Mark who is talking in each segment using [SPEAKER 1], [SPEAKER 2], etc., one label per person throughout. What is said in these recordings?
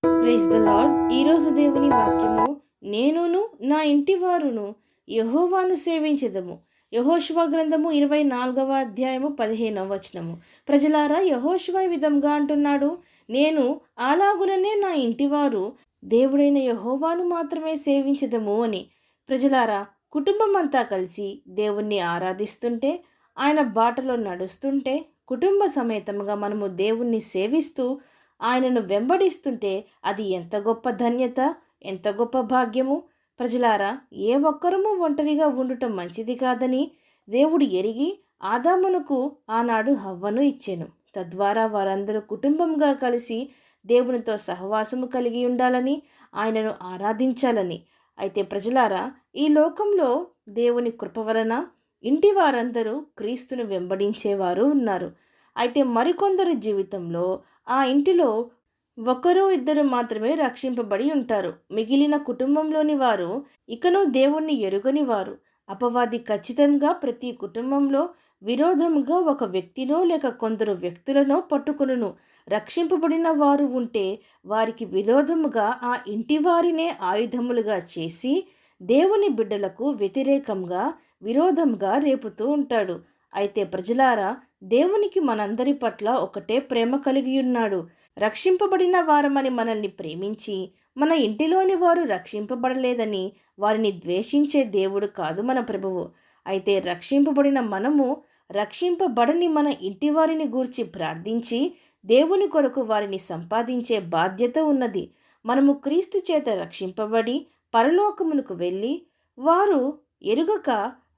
[SPEAKER 1] Praise the lord. ఈరోజు దేవుని వాక్యము, నేనును నా ఇంటి వారును యెహోవాను సేవించెదము. యెహోషువ గ్రంథము 24వ అధ్యాయము 15వ వచనము. ప్రజలారా, యెహోషువ ఈ విధంగా అంటున్నాడు, నేను అలాగుననే నా ఇంటివారు దేవుడైన యెహోవాను మాత్రమే సేవించెదము అని. ప్రజలారా, కుటుంబం అంతా కలిసి దేవుణ్ణి ఆరాధిస్తుంటే, ఆయన బాటలో నడుస్తుంటే, కుటుంబ సమేతంగా మనము దేవుణ్ణి సేవిస్తూ ఆయనను వెంబడిస్తుంటే అది ఎంత గొప్ప ధన్యత, ఎంత గొప్ప భాగ్యము. ప్రజలారా, ఏ ఒక్కరము ఒంటరిగా ఉండుట మంచిది కాదని దేవుడు ఎరిగి ఆదామునకు ఆనాడు హవ్వను ఇచ్చెను. తద్వారా వారందరూ కుటుంబంగా కలిసి దేవునితో సహవాసము కలిగి ఉండాలని, ఆయనను ఆరాధించాలని. అయితే ప్రజలారా, ఈ లోకంలో దేవుని కృప వలన ఇంటి వారందరూ క్రీస్తును వెంబడించేవారు ఉన్నారు. అయితే మరికొందరి జీవితంలో ఆ ఇంటిలో ఒకరు ఇద్దరు మాత్రమే రక్షింపబడి ఉంటారు. మిగిలిన కుటుంబంలోని వారు ఇకను దేవుణ్ణి ఎరుగని వారు. అపవాది ఖచ్చితంగా ప్రతి కుటుంబంలో విరోధముగా ఒక వ్యక్తినో లేక కొందరు వ్యక్తులనో పట్టుకొనును. రక్షింపబడిన వారు ఉంటే వారికి విరోధముగా ఆ ఇంటి వారినే ఆయుధములుగా చేసి దేవుని బిడ్డలకు వ్యతిరేకంగా విరోధంగా రేపుతూ ఉంటాడు. అయితే ప్రజలారా, దేవునికి మనందరి పట్ల ఒకటే ప్రేమ కలిగి ఉన్నాడు. రక్షింపబడిన వారమని మనల్ని ప్రేమించి మన ఇంటిలోని వారు రక్షింపబడలేదని వారిని ద్వేషించే దేవుడు కాదు మన ప్రభువు. అయితే రక్షింపబడిన మనము రక్షింపబడని మన ఇంటి వారిని గూర్చి ప్రార్థించి దేవుని కొరకు వారిని సంపాదించే బాధ్యత ఉన్నది. మనము క్రీస్తు చేత రక్షింపబడి పరలోకమునకు వెళ్ళి వారు ఎరుగక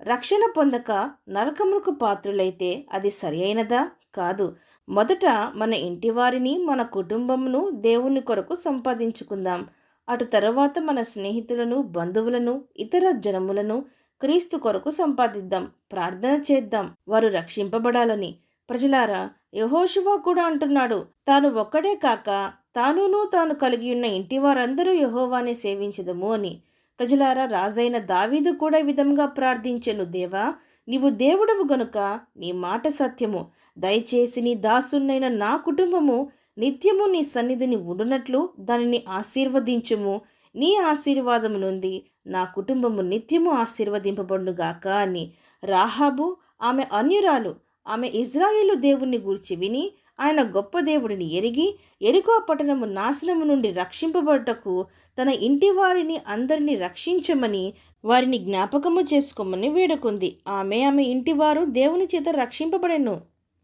[SPEAKER 1] రక్షణ పొందక నరకమునకు పాత్రులైతే అది సరి అయినదా? కాదు. మొదట మన ఇంటి వారిని, మన కుటుంబమును దేవుని కొరకు సంపాదించుకుందాం. అటు తర్వాత మన స్నేహితులను, బంధువులను, ఇతర జనములను క్రీస్తు కొరకు సంపాదిద్దాం. ప్రార్థన చేద్దాం వారు రక్షింపబడాలని. ప్రజలారా, యెహోషువ కూడా అంటున్నాడు, తాను ఒక్కడే కాక తాను కలిగి ఉన్న ఇంటి వారందరూ యెహోవానే సేవించదము అని. ప్రజలారా, రాజైన దావీదు కూడా ఈ విధంగా ప్రార్థించెను, దేవా, నీవు దేవుడవు గనుక నీ మాట సత్యము. దయచేసి నీ దాసునైన నా కుటుంబము నిత్యము నీ సన్నిధిని ఉండునట్లు దానిని ఆశీర్వదించుము. నీ ఆశీర్వాదము నుండి నా కుటుంబము నిత్యము ఆశీర్వదింపబడుగాక అని. రాహాబు, ఆమె అన్యురాలు, ఆమె ఇజ్రాయేలు దేవుణ్ణి గూర్చి విని ఆయన గొప్ప దేవుడిని ఎరిగి ఎరికో పట్టణము నాశనము నుండి రక్షింపబడుటకు తన ఇంటి వారిని అందరినీ రక్షించమని వారిని జ్ఞాపకము చేసుకోమని వేడుకుంది. ఆమె ఇంటివారు దేవుని చేత రక్షింపబడెను.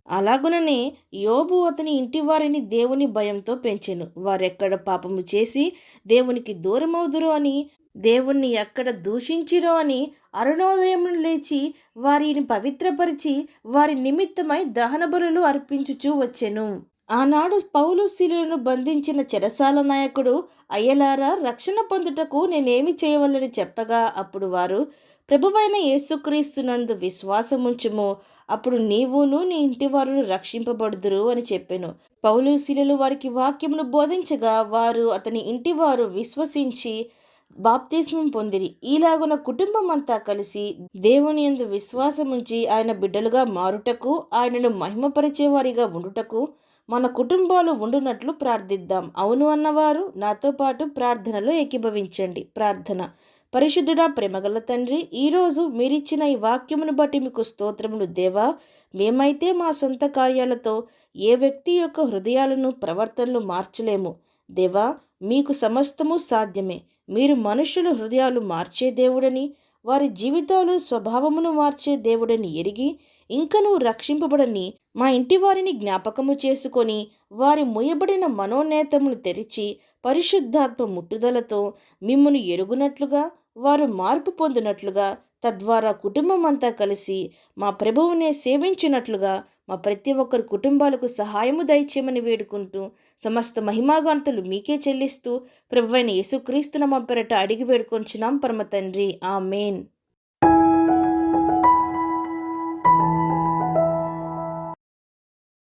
[SPEAKER 1] అలాగుననే యోబు అతని ఇంటి వారిని దేవుని భయంతో పెంచెను. వారెక్కడ పాపము చేసి దేవునికి దూరమవుదురో అని, దేవుణ్ణి ఎక్కడ దూషించిరో అని అరుణోదయం లేచి వారిని పవిత్రపరిచి వారి నిమిత్తమై దహన బలులు అర్పించుచూ వచ్చెను. ఆనాడు పౌలు శీలులను బంధించిన చెరసాల నాయకుడు, అయ్యలారా, రక్షణ పొందుటకు నేనేమి చేయవలని చెప్పగా అప్పుడు వారు, ప్రభువైన యేసుక్రీస్తునందు విశ్వాసముంచుము, అప్పుడు నీవును నీ ఇంటివారును రక్షింపబడుదురు అని చెప్పెను. పౌలు శీలులు వారికి వాక్యమును బోధించగా వారు అతని ఇంటివారు విశ్వసించి బాప్తిస్మం పొందిరి. ఈలాగున కుటుంబం అంతా కలిసి దేవుని యందు విశ్వాసముంచి ఆయన బిడ్డలుగా మారుటకు, ఆయనను మహిమపరిచే వారిగా ఉండుటకు మన కుటుంబాలు ఉండునట్లు ప్రార్థిద్దాం. అవును అన్నవారు నాతో పాటు ప్రార్థనలో ఏకీభవించండి. ప్రార్థన. పరిశుద్ధుడా, ప్రేమగల తండ్రి, ఈరోజు మీరిచ్చిన ఈ వాక్యమును బట్టి మీకు స్తోత్రములు దేవా. మేమైతే మా సొంత కార్యాలతో ఏ వ్యక్తి యొక్క హృదయాలను, ప్రవర్తనలు మార్చలేము దేవా. మీకు సమస్తము సాధ్యమే. మీరు మనుషుల హృదయాలు మార్చే దేవుడని, వారి జీవితాలు స్వభావమును మార్చే దేవుడని ఎరిగి ఇంకనూ రక్షింపబడని మా ఇంటి వారిని జ్ఞాపకము చేసుకొని వారి ముయ్యబడిన మనోనేతములు తెరిచి పరిశుద్ధాత్మ ముట్టుదలతో మిమ్మును ఎరుగునట్లుగా, వారు మార్పు పొందినట్లుగా, తద్వారా కుటుంబం అంతా కలిసి మా ప్రభువునే సేవించినట్లుగా మా ప్రతి ఒక్కరి కుటుంబాలకు సహాయము దయచేయమని వేడుకుంటూ సమస్త మహిమాగాంతులు మీకే చెల్లిస్తూ ప్రభువైన యేసుక్రీస్తు నామమున పేరట అడిగి వేడుకొంచున్నాం పరమ తండ్రి. ఆమేన్.